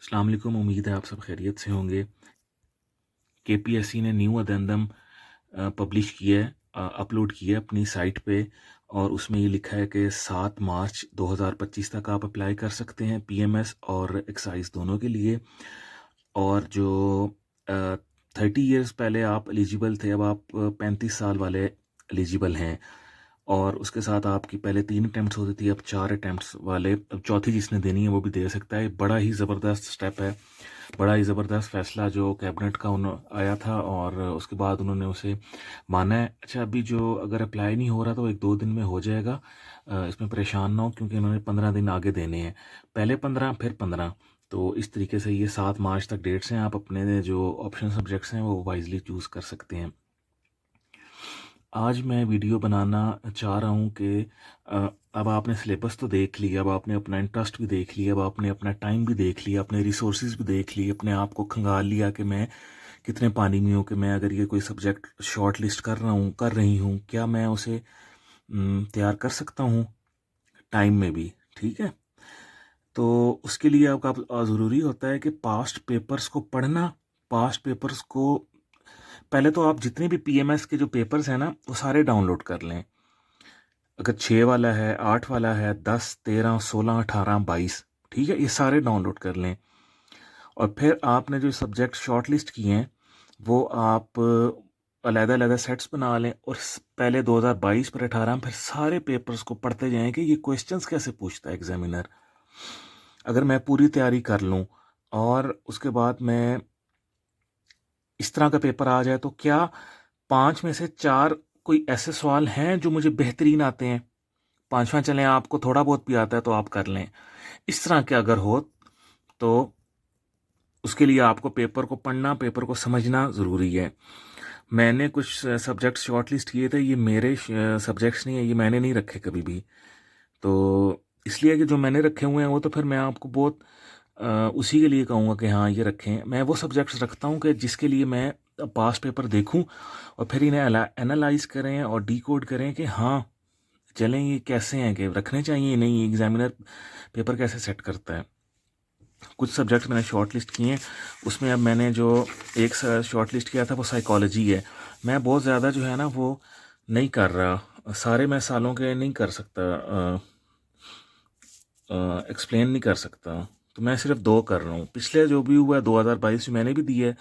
अस्सलाम वालेकुम। उम्मीद है आप सब खैरियत से होंगे। केपीएससी ने न्यू अडेंडम पब्लिश किया है, अपलोड किया है अपनी साइट पे, और उसमें ये लिखा है कि 7 मार्च 2025 तक आप अप्लाई कर सकते हैं पीएमएस और एक्साइज दोनों के लिए। और जो 30 इयर्स पहले आप एलिजिबल थे, अब आप 35 साल वाले एलिजिबल हैं। और उसके साथ आपकी पहले 3 अटैम्प्ट्स होती थी, अब 4 अटैम्प्ट्स वाले, अब चौथी जिसने देनी है वो भी दे सकता है। बड़ा ही ज़बरदस्त स्टेप है, बड़ा ही ज़बरदस्त फ़ैसला जो कैबिनेट का आया था, और उसके बाद उन्होंने उसे माना है। अच्छा, अभी जो अगर अप्लाई नहीं हो रहा तो 1-2 दिन में हो जाएगा। इसमें परेशान ना हो, क्योंकि उन्होंने 15 दिन आगे देने हैं, पहले 15 फिर 15। तो इस तरीके से ये 7 मार्च तक डेट्स हैं। आप अपने जो ऑप्शन सब्जेक्ट्स हैं वो वाइजली चूज़ कर सकते हैं। आज मैं वीडियो बनाना चाह रहा हूँ कि अब आपने सिलेबस तो देख लिया, अब आपने अपना इंटरेस्ट भी देख लिया, अब आपने अपना टाइम भी देख लिया, अपने रिसोर्सेज भी देख लिए, अपने आप को खंगाल लिया कि मैं कितने पानी में हूँ, कि मैं अगर ये कोई सब्जेक्ट शॉर्ट लिस्ट कर रही हूँ, क्या मैं उसे तैयार कर सकता हूँ टाइम में भी। ठीक है, तो उसके लिए आपका ज़रूरी होता है कि पास्ट पेपर्स को पढ़ना। पास्ट पेपर्स को पहले तो आप जितने भी पीएमएस के जो पेपर्स हैं ना, वो सारे डाउनलोड कर लें। अगर 6 वाला है, 8 वाला है, 10, 13, 16, 18, 22, ठीक है, ये सारे डाउनलोड कर लें। और फिर आपने जो सब्जेक्ट शॉर्ट लिस्ट किए हैं वो आप अलग-अलग सेट्स बना लें, और पहले 2022 पर 18 फिर सारे पेपर्स को पढ़ते जाएं कि ये क्वेश्चंस कैसे पूछता है एग्जामिनर। अगर मैं पूरी तैयारी कर लूं और उसके बाद मैं इस तरह का पेपर आ जाए, तो क्या 5 में से 4 कोई ऐसे सवाल हैं जो मुझे बेहतरीन आते हैं, 5वां चलें आपको थोड़ा बहुत भी आता है तो आप कर लें। इस तरह के अगर हो तो उसके लिए आपको पेपर को पढ़ना, पेपर को समझना ज़रूरी है। मैंने कुछ सब्जेक्ट शॉर्ट लिस्ट किए थे, ये मेरे सब्जेक्ट्स नहीं है, ये मैंने नहीं रखे कभी भी। तो इसलिए कि जो मैंने रखे हुए हैं वो तो फिर मैं आपको बहुत उसी के लिए कहूँगा कि हाँ ये रखें। मैं वो सब्जेक्ट्स रखता हूँ कि जिसके लिए मैं पास पेपर देखूँ और फिर इन्हें एनालाइज करें और डिकोड करें कि हाँ चलें ये कैसे हैं, कि रखने चाहिए नहीं, एग्जामिनर पेपर कैसे सेट करता है। कुछ सब्जेक्ट मैंने शॉर्ट लिस्ट किए हैं, उसमें अब मैंने जो एक शॉर्ट लिस्ट किया था वो साइकोलॉजी है। मैं बहुत ज़्यादा जो है ना वो नहीं कर रहा, सारे मैं सालों के नहीं कर सकता, एक्सप्लेन नहीं कर सकता, तो मैं सिर्फ 2 कर रहा हूँ। पिछले जो भी हुआ 2022 में मैंने भी दिए,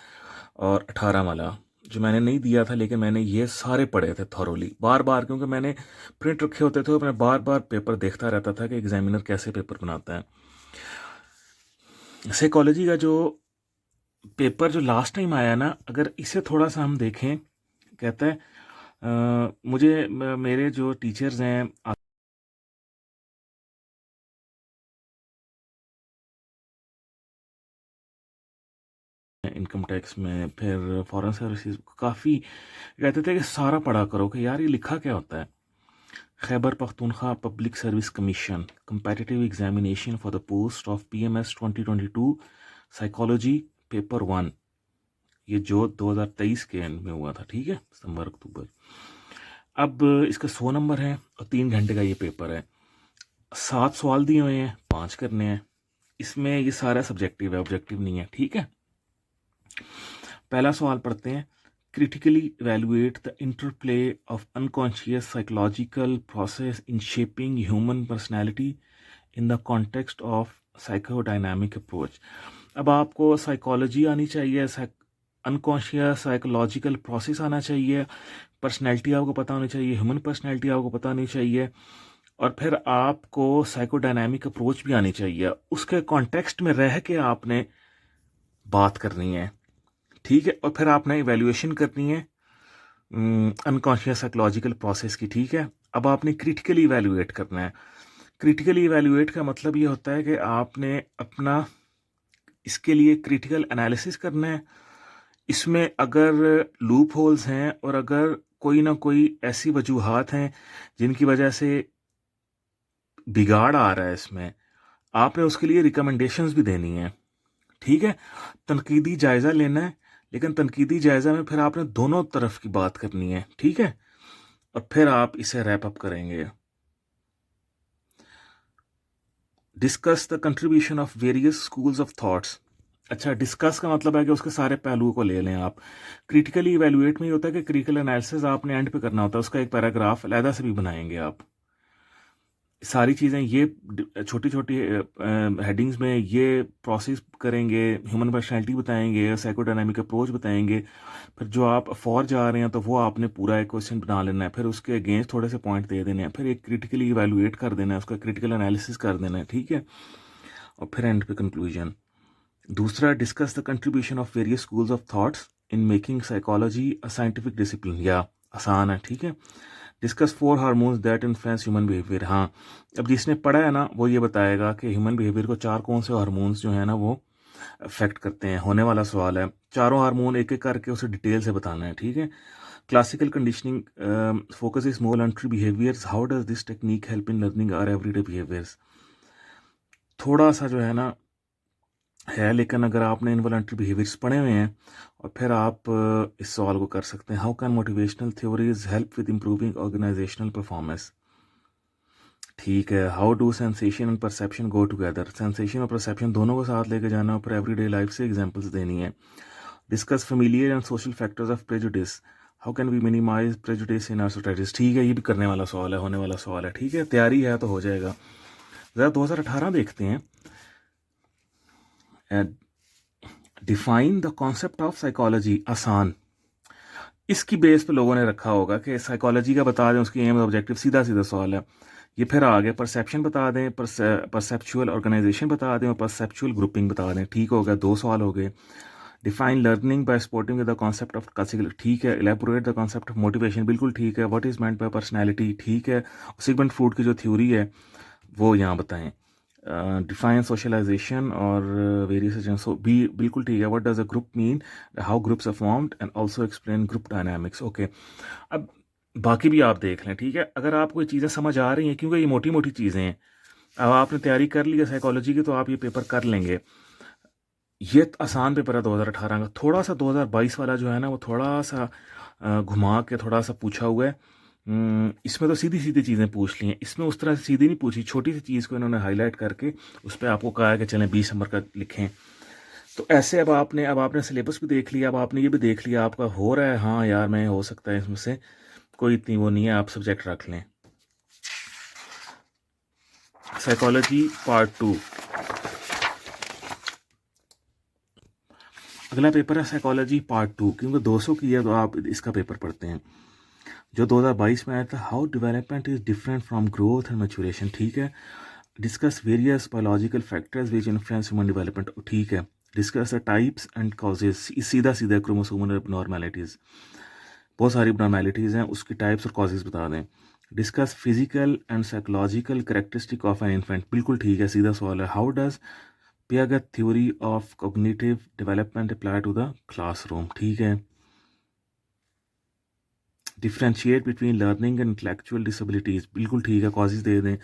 और 18 वाला जो मैंने नहीं दिया था, लेकिन मैंने ये सारे पढ़े थे थॉरोली बार बार, क्योंकि मैंने प्रिंट रखे होते थे, मैं बार बार पेपर देखता रहता था कि एग्जामिनर कैसे पेपर बनाता है। साइकोलॉजी का जो पेपर जो लास्ट टाइम आया ना, अगर इसे थोड़ा सा हम देखें, कहता है मुझे मेरे जो टीचर्स हैं इनकम टैक्स में, फिर फॉरेन सर्विसेज, काफ़ी कहते थे कि सारा पढ़ा करो कि यार ये लिखा क्या होता है। Khyber Pakhtunkhwa public service commission comparative examination for the post of PMS 2022 psychology paper 1, ये जो 2023 के एंड में हुआ था, ठीक है, सितंबर अक्टूबर। अब इसका 100 नंबर है और 3 घंटे का ये पेपर है। 7 सवाल दिए हुए हैं, 5 करने हैं। इसमें ये सारा सब्जेक्टिव है, ऑब्जेक्टिव नहीं है, ठीक है। पहला सवाल पढ़ते हैं। Critically evaluate the interplay of unconscious psychological process in shaping human personality in the context of psychodynamic approach. अब आपको साइकोलॉजी आनी चाहिए, अनकॉन्शियस साइकोलॉजिकल प्रोसेस आना चाहिए, पर्सनैलिटी आपको पता होनी चाहिए, ह्यूमन पर्सनैलिटी आपको पता होनी चाहिए, और फिर आपको साइकोडायनामिक अप्रोच भी आनी चाहिए। उसके कॉन्टेक्स्ट में रह के आपने बात करनी है, ठीक है। और फिर आपने इवैल्यूएशन करनी है अनकॉन्शियस साइकोलॉजिकल प्रोसेस की, ठीक है। अब आपने क्रिटिकली इवैल्यूएट करना है। क्रिटिकली इवैल्यूएट का मतलब ये होता है कि आपने अपना इसके लिए क्रिटिकल एनालिसिस करना है। इसमें अगर लूप होल्स हैं और अगर कोई ना कोई ऐसी वजूहात हैं जिनकी वजह से बिगाड़ आ रहा है इसमें, आपने उसके लिए रिकमेंडेशंस भी देनी है, ठीक है। तनकीदी जायज़ा लेना है, लेकिन तनकीदी जायज़ा में फिर आपने दोनों तरफ की बात करनी है, ठीक है। और फिर आप इसे रैप अप करेंगे। Discuss the contribution of various schools of thoughts. अच्छा, डिस्कस का मतलब है कि उसके सारे पहलुओं को ले लें आप। क्रिटिकली इवैल्यूएट में ये होता है कि क्रिटिकल एनालिसिस आपने एंड पे करना होता है, उसका एक पैराग्राफ अलहदा से भी बनाएंगे आप। सारी चीज़ें ये छोटी छोटी हेडिंग्स में ये प्रोसेस करेंगे, ह्यूमन पर्सनैलिटी बताएंगे, साइकोडायनामिक अप्रोच बताएंगे। फिर जो आप फॉर जा रहे हैं तो वो आपने पूरा एक क्वेश्चन बना लेना है, फिर उसके अगेंस्ट थोड़े से पॉइंट दे देने हैं, फिर एक क्रिटिकली इवैल्यूएट कर देना है, उसका क्रिटिकल एनालिसिस कर देना है, ठीक है, और फिर एंड पे कंक्लूजन। दूसरा, discuss the contribution of various schools of thoughts in making psychology a scientific discipline, या आसान है, ठीक है। Discuss 4 hormones that influence human behaviour. हाँ, अब जिसने पढ़ा है ना वो ये बताएगा कि ह्यूमन बिहेवियर को 4 कौन से हार्मोन्स जो है ना वो अफेक्ट करते हैं। होने वाला सवाल है, चारों हार्मोन एक एक करके उसे डिटेल से बताना है, ठीक है। Classical conditioning focus is more on tree behaviours, how does this technique help in learning our everyday behaviours. थोड़ा सा जो है ना है, लेकिन अगर आपने इनवॉलंटरी बिहेवियर्स पढ़े हुए हैं और फिर आप इस सवाल को कर सकते हैं, how can motivational theories help with improving organisational performance, ठीक है। How do sensation and perception go together, sensation और परसेप्शन दोनों को साथ लेके जाना और फिर एवरीडे लाइफ से एग्जांपल्स देनी है। Discuss familiar and social factors of prejudice, how can we minimise prejudice in our societies, ठीक है, ये भी करने वाला सवाल है, होने वाला सवाल है, ठीक है। तैयारी है तो हो जाएगा। ज़रा 2018 देखते हैं। Define the concept of psychology, आसान। इसकी बेस पे लोगों ने रखा होगा कि साइकोलॉजी का बता दें, उसकी एम ऑब्जेक्टिव, सीधा सीधा सवाल है ये। फिर आगे परसेप्शन बता दें, परसेप्चुअल ऑर्गेनाइजेशन बता दें और परसेप्चुअल ग्रुपिंग बता दें, ठीक हो गया, 2 सवाल हो गए। Define learning by sporting the concept of classical, ठीक है। Elaborate the concept of motivation, बिल्कुल ठीक है। What is meant by personality, ठीक है। सिगमंड फ्रूड की जो थ्योरी है वो यहाँ बताएं। डिफाइन सोशलाइजेशन और वेरियस भी बिल्कुल ठीक है। What does a group mean, how groups are formed and also explain group dynamics, okay. अब बाकी भी आप देख लें, ठीक है। अगर आपको ये चीज़ें समझ आ रही हैं, क्योंकि ये मोटी मोटी चीज़ें हैं, अब आपने तैयारी कर ली है साइकोलॉजी की तो आप ये पेपर कर लेंगे। ये आसान पेपर है 2018 का। थोड़ा सा 2022 वाला जो है ना वो थोड़ा सा घुमा के थोड़ा सा पूछा हुआ है। इसमें तो सीधी सीधी चीज़ें पूछ ली हैं, इसमें उस तरह से सीधी नहीं पूछी, छोटी सी चीज़ को इन्होंने हाईलाइट करके उस पर आपको कहा है कि चलें 20 नंबर का लिखें। तो ऐसे अब आपने सिलेबस भी देख लिया, अब आपने ये भी देख लिया, आपका हो रहा है हाँ यार मैं हो सकता है इसमें से, कोई इतनी वो नहीं है, आप सब्जेक्ट रख लें। साइकोलॉजी पार्ट 2, अगला पेपर है साइकोलॉजी पार्ट 2, क्योंकि 200 की है तो आप इसका पेपर पढ़ते हैं। जो 2022 में आया था, how development is different from growth and maturation, ठीक है। Discuss various biological factors which influence human development, ठीक है। Discuss the types and causes, सीधा सीधा क्रोमोसोमल एबनॉर्मेलिटीज़, बहुत सारी एबनॉर्मेलिटीज़ हैं, उसकी टाइप्स और कॉजेज बता दें। Discuss physical and psychological characteristic of an infant, बिल्कुल ठीक है, सीधा सवाल है। How does Piaget theory of cognitive development apply to the classroom, ठीक है। Differentiate between learning and intellectual disabilities, बिल्कुल ठीक है, कॉजेज दे दें।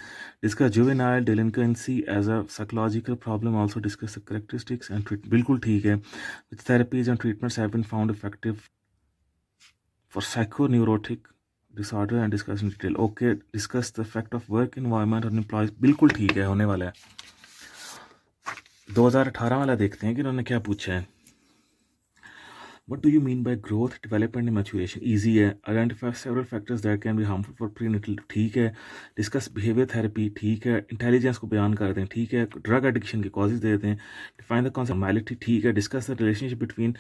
Discuss juvenile delinquency as a psychological problem, also discuss the characteristics and treat, बिल्कुल ठीक है। Which therapies and treatments have been found effective for psychoneurotic disorder and discuss in detail, okay. Discuss the effect of work environment on employees, बिल्कुल ठीक है, होने वाला है। 2018 वाला देखते हैं कि उन्होंने क्या पूछा है। What do you mean by growth, development and maturation? Easy है. Identify several factors that can be harmful for prenatal, ठीक है. Discuss behavior therapy, ठीक है. Intelligence को बयान कर दें, ठीक है. Drug addiction के causes दे दें. Define the concept of normality, ठीक है. Discuss the relationship between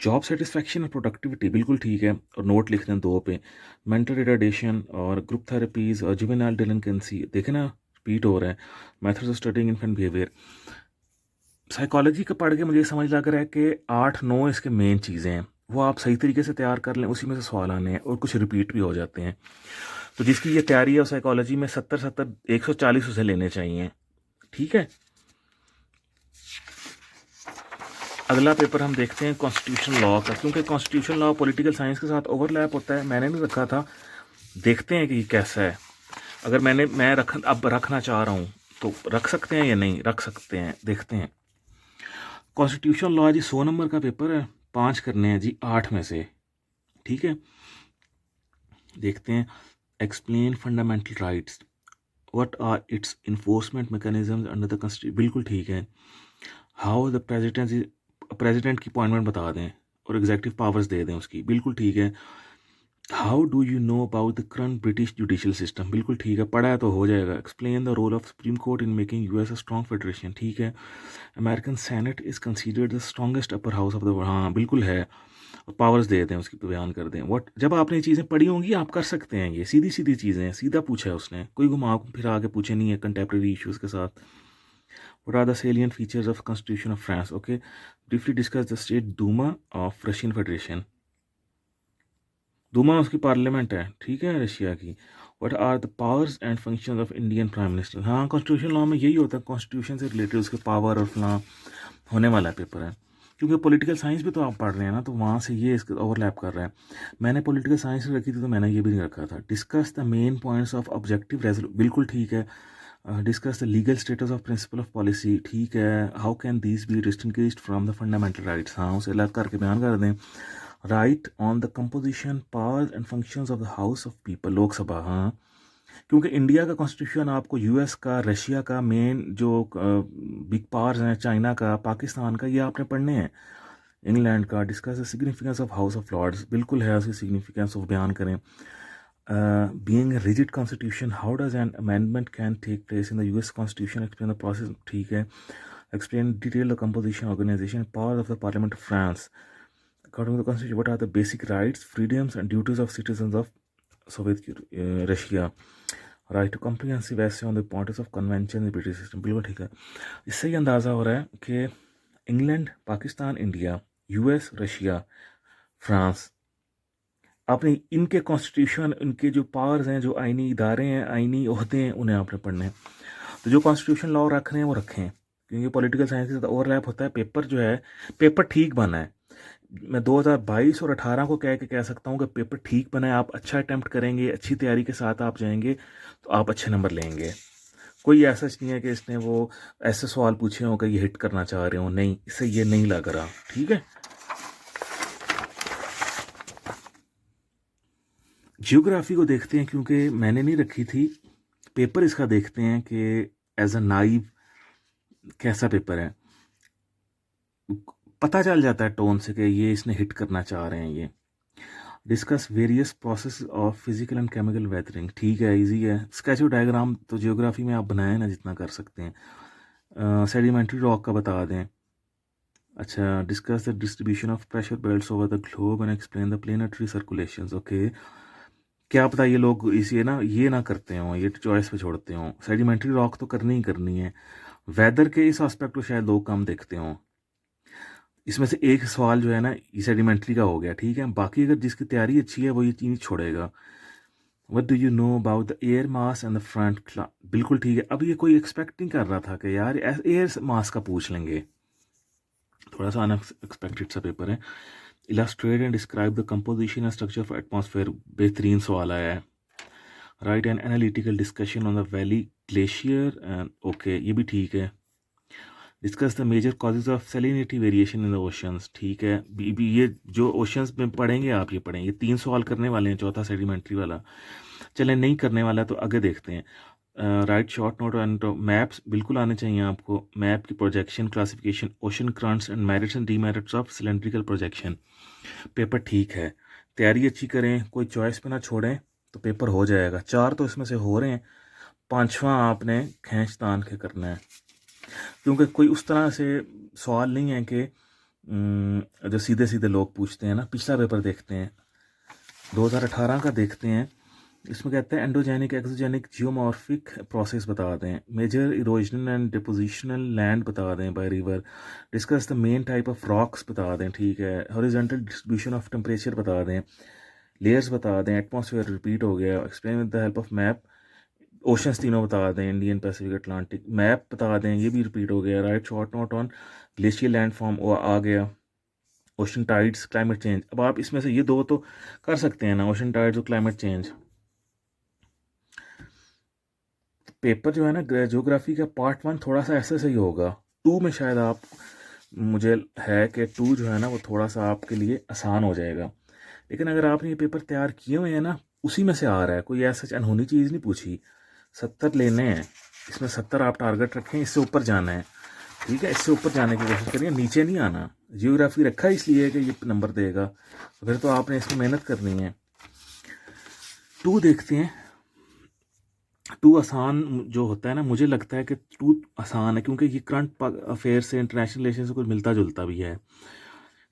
job satisfaction and productivity, बिल्कुल ठीक है. और नोट लिख दें 2 पे. Mental retardation और group therapies और juvenile delinquency, देखें ना रिपीट हो रहा है. Methods of studying infant behavior. Psychology का पढ़ के मुझे समझ लग रहा है कि 8-9 इसके मेन चीज़ें हैं, वो आप सही तरीके से तैयार कर लें, उसी में से सवाल आने हैं और कुछ रिपीट भी हो जाते हैं। तो जिसकी ये तैयारी है साइकोलॉजी में 70 140 उसे लेने चाहिए, ठीक है। अगला पेपर हम देखते हैं कॉन्स्टिट्यूशन लॉ का, क्योंकि कॉन्स्टिट्यूशन लॉ पॉलिटिकल साइंस के साथ ओवरलैप होता है, मैंने नहीं रखा था, देखते हैं कि ये कैसा है। अगर मैं अब रखना चाह रहा हूँ तो रख सकते हैं या नहीं रख सकते हैं, देखते हैं। कॉन्स्टिट्यूशन लॉ जी 100 नंबर का पेपर है, 5 करने हैं जी 8 में से, ठीक है। देखते हैं। Explain fundamental rights, what are its enforcement mechanisms under the constitution, बिल्कुल ठीक है। हाउ द प्रेसिडेंट की अपॉइंटमेंट बता दें और एग्जेक्टिव पावर्स दे दें उसकी, बिल्कुल ठीक है। How do you know about the current British judicial system, बिल्कुल ठीक है, पढ़ा है तो हो जाएगा। Explain the role of supreme court in making US a strong federation, ठीक है। American senate is considered the strongest upper house of the world, हाँ बिल्कुल है। पावर्स दे दें उसकी, बयान कर दें। व्हाट, जब आपने ये चीज़ें पढ़ी होंगी आप कर सकते हैं, ये सीधी सीधी चीज़ें हैं, सीधा पूछा है उसने, कोई घुमा फिर आगे पूछे नहीं है कंटेम्प्रेरी इश्यूज़ के साथ। What are the salient features of constitution of France, okay. Briefly discuss the State Duma of Russian federation, Duma उसकी पार्लियामेंट है, ठीक है, रशिया की। What are the powers and functions of Indian prime minister, हाँ constitution law में यही होता है, कॉन्स्टिट्यूशन से रिलेटेड उसके पावर और फलां होने वाला पेपर है। क्योंकि पॉलिटिकल साइंस भी तो आप पढ़ रहे हैं ना, तो वहाँ से ये इसका ओवरलैप कर रहा है। मैंने पॉलिटिकल साइंस रखी थी तो मैंने ये भी नहीं रखा था। Discuss the main points of objective resolution, बिल्कुल ठीक है। Discuss the legal status of principle of policy, ठीक है। How can these be distinguished from the fundamental rights, हाँ उसे अलग करके बयान कर दें। Right on the composition powers and functions of the house of people, Lok Sabha, हाँ। क्योंकि इंडिया का कॉन्स्टिट्यूशन आपको यूएस का, रशिया का, मेन जो बिग पावर्स हैं, चाइना का, पाकिस्तान का, ये आपने पढ़ने हैं। इंग्लैंड का। Discuss the significance of house of lords, बिल्कुल है, उसकी सिग्निफिकेंस ऑफ बयान करें। Being rigid constitution, how does an amendment can take place in the US constitution, explain the process, ठीक है। Explain detail the composition, organisation, power of the parliament of France according to the constitution, what are the basic rights, freedoms and duties of citizen of Soviet Russia, write to comprehensive essay on the importance of convention British system, बिल्कुल ठीक है। इससे ही अंदाज़ा हो रहा है कि England, Pakistan, India, US, Russia, France, आपने इनके कॉन्स्टिट्यूशन, इनके जो पावर्स हैं, जो आइनी इदारे हैं, आइनी ओहदे हैं, उन्हें आपने पढ़ने हैं। तो जो कॉन्स्टिट्यूशन लॉ रख रहे हैं वो रखें, क्योंकि पॉलिटिकल साइंस के साथ ओवरलैप होता है। पेपर जो है, पेपर ठीक बना है। मैं 2022 और 18 को कह सकता हूँ कि पेपर ठीक बना है। आप अच्छा अटैम्प्ट करेंगे, अच्छी तैयारी के साथ आप जाएंगे तो आप अच्छे नंबर लेंगे। कोई ऐसा नहीं है कि इसने वो ऐसे सवाल पूछे हों कि ये हिट करना चाह रहे हो, नहीं, इससे ये नहीं लग रहा, ठीक है। जियोग्राफी को देखते हैं, क्योंकि मैंने नहीं रखी थी। पेपर इसका देखते हैं कि एज अ नाइव कैसा पेपर है। पता चल जाता है टोन से कि ये इसने हिट करना चाह रहे हैं ये। Discuss various process of physical and chemical weathering, ठीक है, इजी है। स्केचो डायग्राम तो जियोग्राफी में आप बनाएं ना, जितना कर सकते हैं। सेडिमेंट्री रॉक का बता दें। अच्छा, discuss the distribution of pressure belts over the globe and explain the planetary circulations, okay. क्या पता ये लोग इसे ना ये ना करते हों, ये चॉइस पे छोड़ते हों। सेडिमेंट्री रॉक तो करनी ही करनी है। वेदर के इस एस्पेक्ट को शायद लोग कम देखते हों। इसमें से एक सवाल जो है ना, ये सेडिमेंट्री का हो गया, ठीक है। बाकी अगर जिसकी तैयारी अच्छी है वो ये चीज़ छोड़ेगा। What do you know about the air mass and the front cloud, बिल्कुल ठीक है। अब ये कोई एक्सपेक्ट नहीं कर रहा था कि यार एयर मास का पूछ लेंगे, थोड़ा सा अनएक्सपेक्टेड सा पेपर है। Illustrate and describe the composition and structure of atmosphere, बेहतरीन सवाल आया है। Write an analytical discussion on the valley glacier and, okay, ये भी ठीक है। Discuss the major causes of salinity variation in the oceans, ठीक है। भी ये जो ओशंस में पढ़ेंगे आप, ये पढ़ेंगे। 3 सवाल करने वाले हैं, चौथा सेडिमेंट्री वाला। चलें, नहीं करने वाला तो आगे देखते हैं। Right short note and maps बिल्कुल आने चाहिए आपको। मैप की projection, classification, ocean currents and merits and demerits of cylindrical projection, paper ठीक है। तैयारी अच्छी करें, कोई चॉइस पे ना छोड़ें, तो पेपर हो जाएगा। 4 तो इसमें से हो रहे हैं, 5वां आपने खींच तान के करना है। क्योंकि कोई उस तरह से सवाल नहीं है कि जो सीधे सीधे लोग पूछते हैं ना। पिछला पेपर देखते हैं, 2018 का देखते हैं। इसमें कहते हैं एंडोजेनिक एक्सोजेनिक जियोमॉर्फिक प्रोसेस बता दें। Major erosional and depositional land बता दें by river. Discuss the main type of rocks बता दें, ठीक है। हॉरिजॉन्टल डिस्ट्रीब्यूशन ऑफ टेम्परेचर बता दें। लेयर्स बता दें। एटमॉस्फेयर रिपीट हो गया। Explain with the help of map. Oceans तीनों बता दें, इंडियन, पैसिफिक, अटलांटिक। मैप बता दें, ये भी रिपीट हो गया। Right short note on glacier landform, वो आ गया। Ocean tides, climate change. अब आप इसमें से ये 2 तो कर सकते हैं ना, ओशन टाइड्स और क्लाइमेट चेंज। पेपर जो है ना, ज्योग्राफी का पार्ट 1 थोड़ा सा ऐसे सही होगा। 2 में शायद आप, मुझे है कि 2 जो है ना वो थोड़ा सा आपके लिए आसान हो जाएगा। लेकिन अगर आपने ये पेपर तैयार किए हुए हैं ना, उसी में से आ रहा है, कोई ऐसा अनहोनी चीज़ नहीं पूछी। 70 लेने हैं, इसमें 70 आप टारगेट रखें, इससे ऊपर जाना है। ठीक है, इससे ऊपर जाने की कोशिश करिए, नीचे नहीं आना। जियोग्राफी रखा इसलिए कि ये नंबर देगा, फिर तो आपने इसमें मेहनत करनी है। 2 देखते हैं। 2 आसान जो होता है ना, मुझे लगता है कि 2 आसान है क्योंकि ये करंट अफेयर से, इंटरनेशनल रिलेशन से कुछ मिलता जुलता भी है।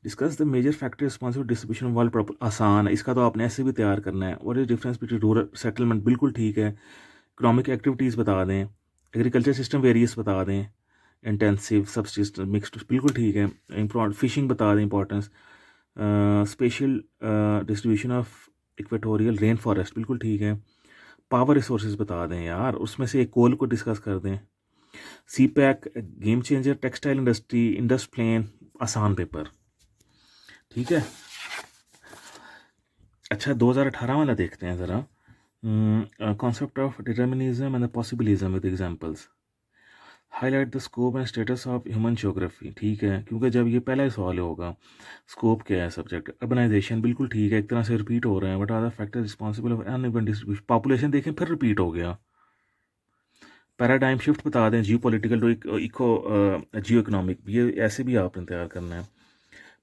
Discuss the major factor responsible distribution of world property, आसान है, इसका तो आपने ऐसे भी तैयार करना है। What is difference between rural settlement, बिल्कुल ठीक है। इकोनॉमिक एक्टिविटीज़ बता दें, एग्रीकल्चर सिस्टम वेरियस बता दें, इंटेंसिव सबसिस्टम मिक्सड, बिल्कुल ठीक है। इम्पोर्ट फिशिंग बता दें, importance, special distribution of equatorial rain forest, बिल्कुल ठीक है। पावर रिसोर्सेज बता दें यार, उसमें से एक कोल को डिस्कस कर दें। CPEC, game changer, textile industry, Indus plain, आसान पेपर, ठीक है। अच्छा 2018 वाला देखते हैं ज़रा। Concept of determinism and the possibilism with examples, highlight the scope and status of human geography, ठीक है, क्योंकि जब ये पहला ही सवाल होगा, स्कोप क्या है सब्जेक्ट। अर्बनाइजेशन, बिल्कुल ठीक है, एक तरह से रिपीट हो रहा है। What are the factors responsible of uneven distribution, population देखें फिर रिपीट हो गया। पैराडाइम शिफ्ट बता दें, geo political to eco geo economic, ये ऐसे भी आपने तैयार करना है।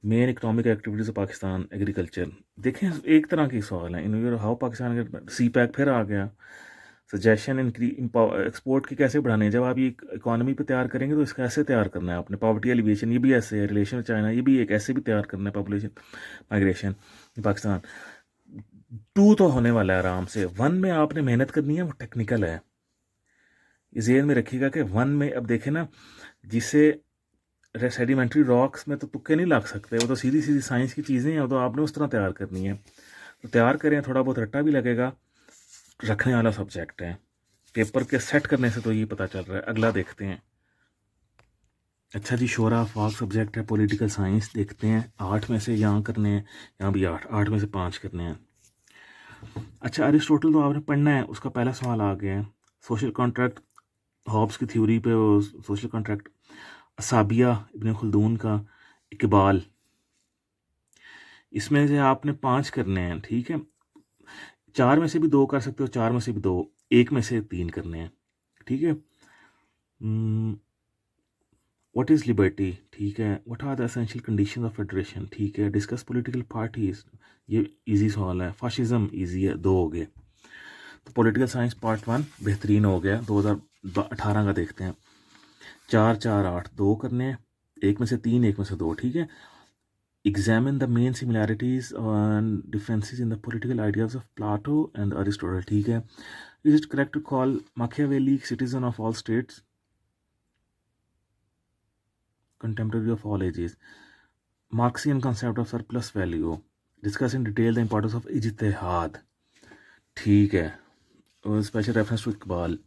Main economic activities of Pakistan, agriculture, देखें एक तरह के सवाल हैं इन, हाउ पाकिस्तान, सी पैक फिर आ गया। सजेशन एक्सपोर्ट की कैसे बढ़ाने हैं, जब आप ये इकोनॉमी पे तैयार करेंगे तो इसका ऐसे तैयार करना है आपने। पॉवर्टी एलिवेशन, ये भी ऐसे है। रिलेशन चाइना, ये भी एक ऐसे भी तैयार करना है। Population migration Pakistan. 2 तो होने वाला है आराम से। 1 में आपने मेहनत करनी है, वो टेक्निकल है। ये ज़हन में रखिएगा कि 1 में, अब देखें ना, जिसे सेडिमेंट्री रॉक्स में तो तुक्के नहीं लग सकते, वो तो सीधी सीधी साइंस की चीज़ें हैं, वो तो आपने उस तरह तैयार करनी है। तो तैयार करें, थोड़ा बहुत रट्टा भी लगेगा, रखने वाला सब्जेक्ट है। पेपर के सेट करने से तो ये पता चल रहा है। अगला देखते हैं। अच्छा जी, शोरा अफवाक सब्जेक्ट है, पॉलिटिकल साइंस देखते हैं। 8 में से यहाँ करने हैं, यहाँ भी 8 में से 5 करने हैं। अच्छा, अरिस्टोटल तो आपने पढ़ना है, उसका पहला सवाल आ गया है। सोशल कॉन्ट्रैक्ट, हॉब्स की थ्योरी पे सोशल कॉन्ट्रैक्ट। असाबिया, इब्न खुल्दून का इकबाल, इसमें से आपने 5 करने हैं, ठीक है। 4 में से भी 2 कर सकते हो, 4 में से भी 2, 1 में से 3 करने हैं, ठीक है। व्हाट इज़ लिबर्टी, ठीक है। What are the essential condition of federation, ठीक है। डिस्कस पॉलिटिकल पार्टीज, ये इजी सवाल है। फाशिज्म इजी है, 2 हो गए। तो पॉलिटिकल साइंस पार्ट 1 बेहतरीन हो गया। 2018 का देखते हैं। 4 4 8, 2 करने हैं, 1 में से 3, 1 में से 2, ठीक है। Examine the main similarities and differences in the political ideas of Plato and Aristotle, ठीक है। Is it correct to call Machiavelli citizen of all states, contemporary of all ages? Marxian concept of surplus value, discuss in detail the importance of इज्तिहाद, ठीक है। और special reference to Iqbal,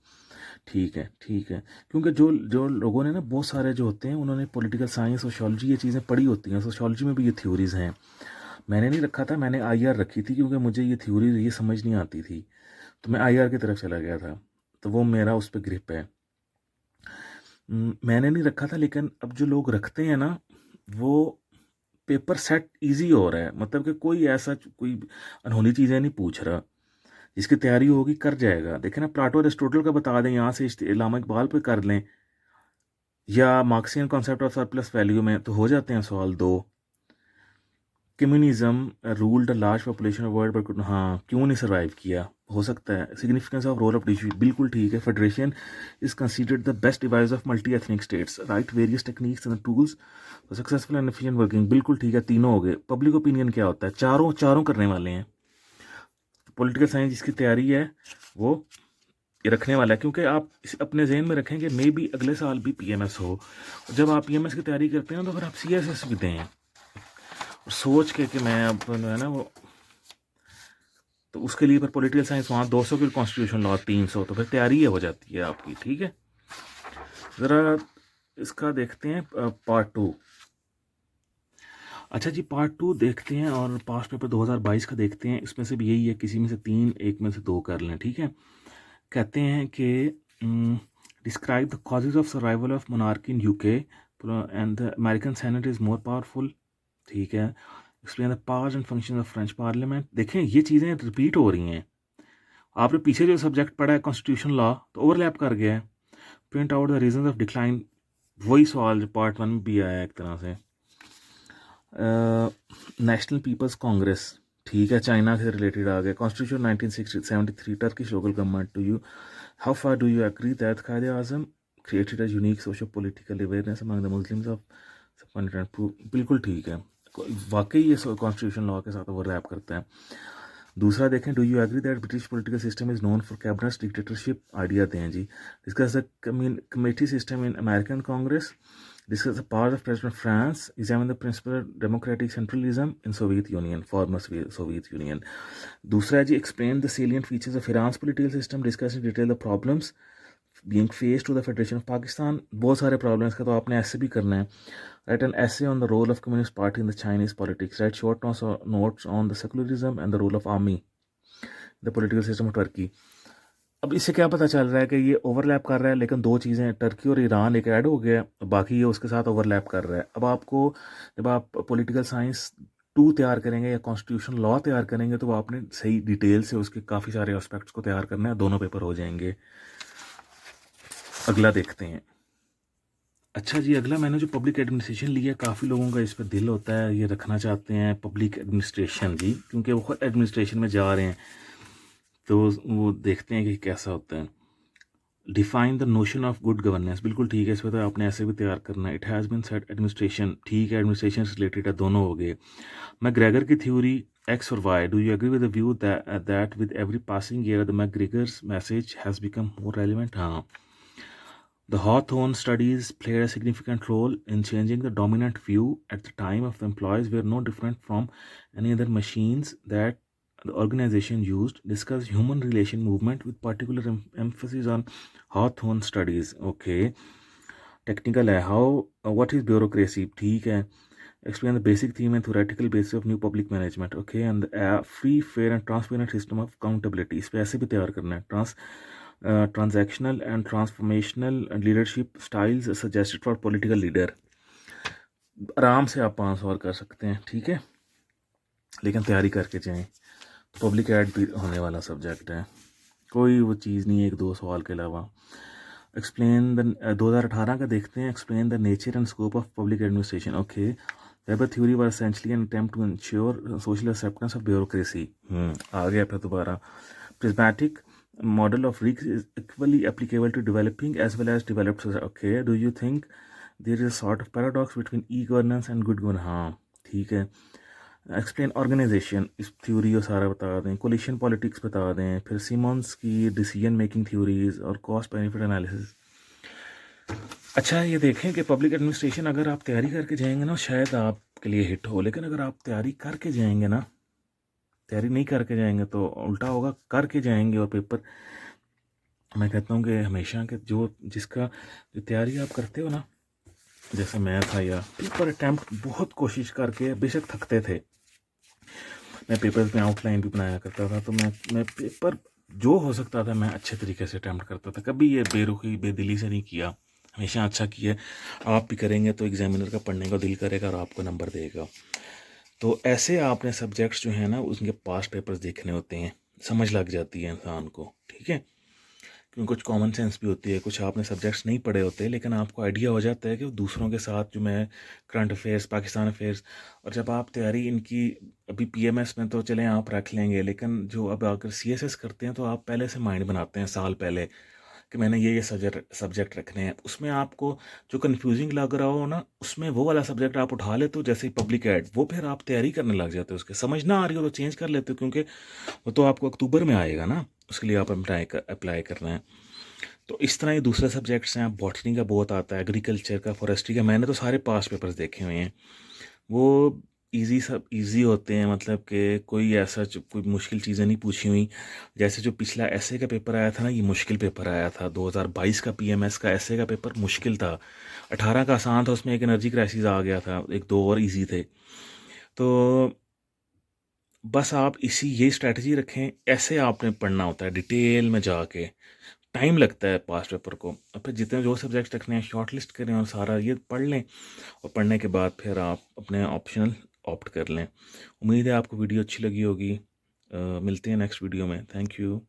ठीक है, ठीक है। क्योंकि जो जो लोगों ने ना, बहुत सारे जो होते हैं, उन्होंने पॉलिटिकल साइंस, सोशियोलॉजी, ये चीज़ें पढ़ी होती हैं। सोशियोलॉजी में भी ये थ्योरीज हैं। मैंने नहीं रखा था, मैंने आईआर रखी थी, क्योंकि मुझे ये थ्योरी ये समझ नहीं आती थी, तो मैं आईआर की तरफ चला गया था, तो वो मेरा उस पर ग्रिप है। मैंने नहीं रखा था, लेकिन अब जो लोग रखते हैं ना, वो पेपर सेट इजी हो रहा है, मतलब कि कोई ऐसा कोई अनहोनी चीज़ें नहीं पूछ रहा, जिसकी तैयारी होगी कर जाएगा। देखें ना, प्लाटो अरिस्टोटल का बता दें, यहाँ से इलामा इकबाल पे कर लें, या Marxian concept of surplus value में, तो हो जाते हैं सवाल 2। Communism ruled large population of world, but हाँ, क्यों नहीं सर्वाइव किया, हो सकता है। Significance of role of distribution, बिल्कुल ठीक है। Federation is considered the best device of multi ethnic states, write various techniques and tools for successful and efficient working, बिल्कुल ठीक है। 3 हो गए। पब्लिक ओपिनियन क्या होता है, चारों चारों करने वाले हैं। पॉलिटिकल साइंस जिसकी तैयारी है वो ये रखने वाला है, क्योंकि आप अपने जहन में रखें कि मे भी अगले साल भी पीएमएस हो। जब आप पीएमएस की तैयारी करते हैं तो फिर आप सीएसएस भी दें, और सोच के कि मैं अब है ना वो, तो उसके लिए फिर पॉलिटिकल साइंस वहाँ 200 की, कॉन्स्टिट्यूशन लॉ 300, तो फिर तैयारी हो जाती है आपकी, ठीक है। ज़रा इसका देखते हैं पार्ट 2। अच्छा जी, पार्ट 2 देखते हैं, और पास्ट पेपर 2022 का देखते हैं। इसमें से भी यही है, किसी में से 3, 1 में से 2 कर लें, ठीक है। कहते हैं कि describe the causes of survival of monarchy in UK and the American senate is more powerful, ठीक है। Explain the powers and function of French parliament. देखें, ये चीज़ें रिपीट हो रही हैं। आपने पीछे जो सब्जेक्ट पढ़ा है कॉन्स्टिट्यूशन लॉ, तो ओवरलैप कर गया है। Print out the reason of decline, वही सवाल जो पार्ट 1 में भी आया एक तरह से। नेशनल पीपल्स कांग्रेस, ठीक है, चाइना से रिलेटेड आ गया। Constitution 1973, Turkish local government, to you how far do you agree that Quaid-e-Azam created a unique socio political awareness among the Muslims of. बिल्कुल ठीक है, वाकई ये कॉन्स्टिट्यूशन लॉ के साथ ओवरलैप करता है। दूसरा देखें, do you agree that British political system is known for cabinet dictatorship. Idea दें जी। Discuss the committee system in American Congress. Discuss the power of President France. Examine the principle of democratic centralism in Soviet Union, former Soviet Union. दूसरा है जी, explain the salient features of Iran's political system. Discuss in detail the problems being faced to the Federation of Pakistan. बहुत सारे problems का तो आपने ऐसे भी करना है. Write an essay on the role of Communist Party in the Chinese politics. Write short notes on the secularism and the role of army, the political system of Turkey. अब इससे क्या पता चल रहा है कि ये ओवरलैप कर रहा है, लेकिन दो चीज़ें टर्की और ईरान एक ऐड हो गया, बाकी ये उसके साथ ओवरलैप कर रहा है। अब आपको जब आप पॉलिटिकल साइंस 2 तैयार करेंगे या कॉन्स्टिट्यूशन लॉ तैयार करेंगे तो आपने सही डिटेल से उसके काफ़ी सारे एस्पेक्ट्स को तैयार करना है, दोनों पेपर हो जाएंगे। अगला देखते हैं। अच्छा जी, अगला मैंने जो पब्लिक एडमिनिस्ट्रेशन लिया, काफ़ी लोगों का इस पर दिल होता है, ये रखना चाहते हैं पब्लिक एडमिनिस्ट्रेशन जी, क्योंकि वो खुद एडमिनिस्ट्रेशन में जा रहे हैं, तो वो देखते हैं कि कैसा होता है। Define the notion of good governance, बिल्कुल ठीक है, इस पर तो आपने ऐसे भी तैयार करना है। It has been said administration, ठीक है, एडमिनिस्ट्रेशन से रिलेटेड है, दोनों हो गए। मैकग्रेगर की थ्योरी एक्स और Y, do you agree with the view that with every passing year the McGregor's message has become more relevant? हाँ। The Hawthorne studies played a significant role in changing the dominant view at the time of the employees were no different from any other machines that the organization used. Discuss human relation movement with particular emphasis on Hawthorne studies. Okay. Technical है, how what is bureaucracy? ठीक है. Explain the basic theme and theoretical basis of new public management. Okay. And free, fair and transparent system of accountability. इस पे ऐसे भी तैयार करना है. Transactional and transformational leadership styles suggested for political leader. आराम से आप 5 और कर सकते हैं, ठीक है, लेकिन तैयारी करके जाएं। पब्लिक एड भी होने वाला सब्जेक्ट है, कोई वो चीज़ नहीं है 1-2 सवाल के अलावा। एक्सप्लेन द 2018 का देखते हैं। Explain the nature and scope of public administration. Okay. Weber theory was essentially an attempt to ensure social acceptance of bureaucracy. आ गया फिर दोबारा। Prismatic model of RICS is equally applicable to developing as well as developed society. Okay, do you think there is a sort of paradox between e-governance and good governance? हाँ, ठीक है। Explain organisation, इस theory को सारा बता दें। Collision politics बता दें, फिर सिमोन्स की डिसीजन मेकिंग थ्योरीज और कॉस्ट बेनिफिट एनालिसिस। अच्छा, ये देखें कि पब्लिक एडमिनिस्ट्रेशन अगर आप तैयारी करके जाएंगे ना, शायद आपके लिए हिट हो, लेकिन अगर आप तैयारी करके जाएंगे ना, तैयारी नहीं करके जाएंगे तो उल्टा होगा, करके जाएंगे और पेपर, मैं कहता हूँ कि हमेशा के जिसका जो तैयारी आप करते हो ना, जैसे मैं था, या पेपर अटैम्प्ट बहुत कोशिश करके, बेशक थकते थे, मैं पेपर में आउटलाइन भी बनाया करता था, तो मैं पेपर जो हो सकता था मैं अच्छे तरीके से अटैम्प्ट करता था, कभी ये बेरुखी बेदिली से नहीं किया, हमेशा अच्छा किया। आप भी करेंगे तो एग्जामिनर का पढ़ने का दिल करेगा और आपको नंबर देगा। तो ऐसे आपने सब्जेक्ट्स जो हैं ना, उनके पास्ट पेपर्स देखने होते हैं, समझ लग जाती है इंसान को, ठीक है, क्योंकि कुछ कॉमन सेंस भी होती है, कुछ आपने सब्जेक्ट्स नहीं पढ़े होते, लेकिन आपको आइडिया हो जाता है कि दूसरों के साथ जो मैं करंट अफेयर्स, पाकिस्तान अफेयर्स, और जब आप तैयारी इनकी अभी पीएमएस में तो चलें आप रख लेंगे, लेकिन जो अब अगर सीएसएस करते हैं तो आप पहले से माइंड बनाते हैं साल पहले कि मैंने ये सब्जेक्ट रखने हैं। उसमें आपको जो कन्फ्यूजिंग लग रहा हो ना, उसमें वो वाला सब्जेक्ट आप उठा लेते हो, जैसे पब्लिक एड, वो फिर आप तैयारी करने लग जाते हो, उसके समझ ना आ रही हो तो चेंज कर लेते हो, क्योंकि वो तो आपको अक्टूबर में आएगा ना, उसके लिए आप अप्लाई करना है। तो इस तरह ही दूसरे सब्जेक्ट्स हैं, बॉटनी का बहुत आता है, एग्रीकल्चर का, फॉरेस्ट्री का, मैंने तो सारे पास्ट पेपर्स देखे हुए हैं, वो इजी होते हैं, मतलब कि कोई ऐसा कोई मुश्किल चीज़ें नहीं पूछी हुई। जैसे जो पिछला एसए का पेपर आया था ना, ये मुश्किल पेपर आया था, 2022 का पीएमएस का एसए का पेपर मुश्किल था। 18 का आसान था, उसमें एक एनर्जी क्राइसिस आ गया था, 1-2 और इजी थे। तो बस आप ये स्ट्रैटेजी रखें, ऐसे आपने पढ़ना होता है डिटेल में जाके, टाइम लगता है पास्ट पेपर को। और फिर जितने जो सब्जेक्ट्स रखने हैं शॉर्ट लिस्ट करें और सारा ये पढ़ लें, और पढ़ने के बाद फिर आप अपने ऑप्शनल ऑप्ट कर लें। उम्मीद है आपको वीडियो अच्छी लगी होगी। मिलते हैं नेक्स्ट वीडियो में। Thank you.